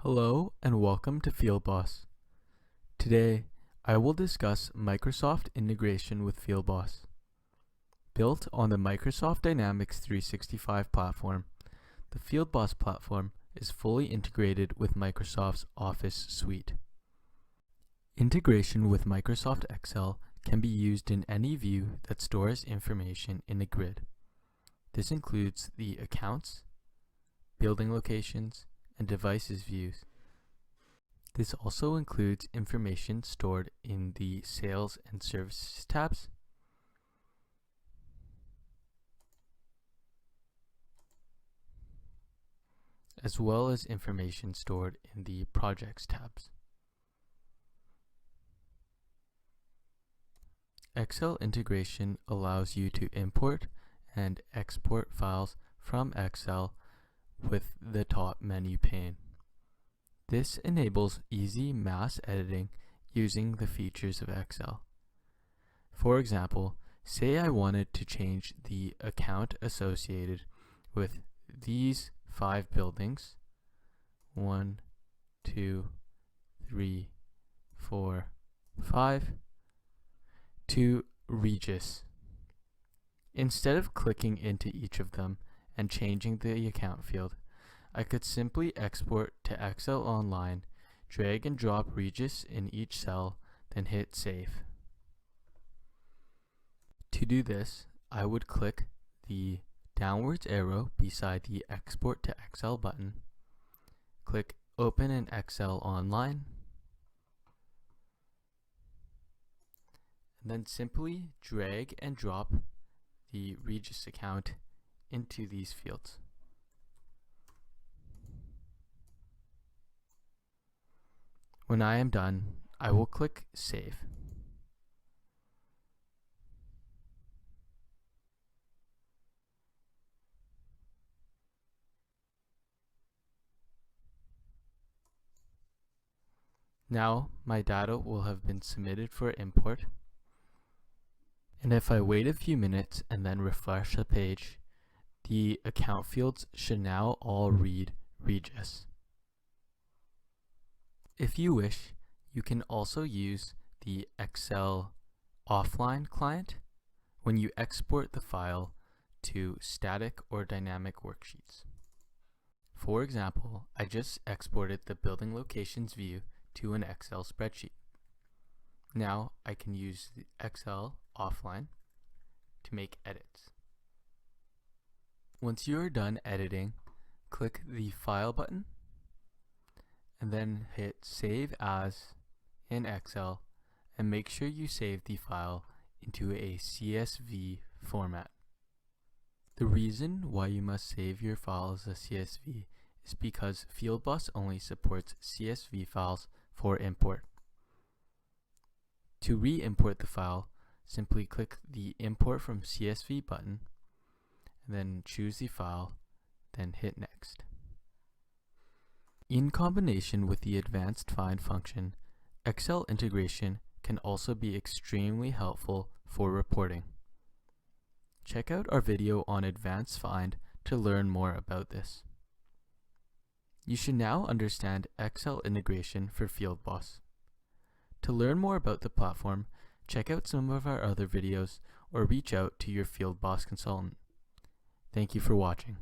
Hello and welcome to FIELDBOSS. Today, I will discuss Microsoft integration with FIELDBOSS. Built on the Microsoft Dynamics 365 platform, the FIELDBOSS platform is fully integrated with Microsoft's Office suite. Integration with Microsoft Excel can be used in any view that stores information in a grid. This includes the Accounts, Building Locations, and Devices views. This also includes information stored in the Sales and Services tabs, as well as information stored in the Projects tabs. Excel integration allows you to import and export files from Excel with the top menu pane. This enables easy mass editing using the features of Excel. For example, say I wanted to change the account associated with these 5 buildings, 1, 2, 3, 4, 5, to Regis. Instead of clicking into each of them and changing the account field, I could simply export to Excel Online, drag and drop Regis in each cell, then hit Save. To do this, I would click the downwards arrow beside the Export to Excel button, click Open in Excel Online, and then simply drag and drop the Regis account into these fields. When I am done, I will click Save. Now my data will have been submitted for import, and if I wait a few minutes and then refresh the page, the account fields should now all read Regis. If you wish, you can also use the Excel offline client when you export the file to static or dynamic worksheets. For example, I just exported the building locations view to an Excel spreadsheet. Now I can use the Excel offline to make edits. Once you are done editing, click the File button and then hit Save As in Excel, and make sure you save the file into a CSV format. The reason why you must save your file as a CSV is because FIELDBOSS only supports CSV files for import. To re-import the file, simply click the Import from CSV button, and then choose the file, then hit Next. In combination with the Advanced Find function, Excel integration can also be extremely helpful for reporting. Check out our video on Advanced Find to learn more about this. You should now understand Excel integration for FIELDBOSS. To learn more about the platform, check out some of our other videos or reach out to your FIELDBOSS consultant. Thank you for watching.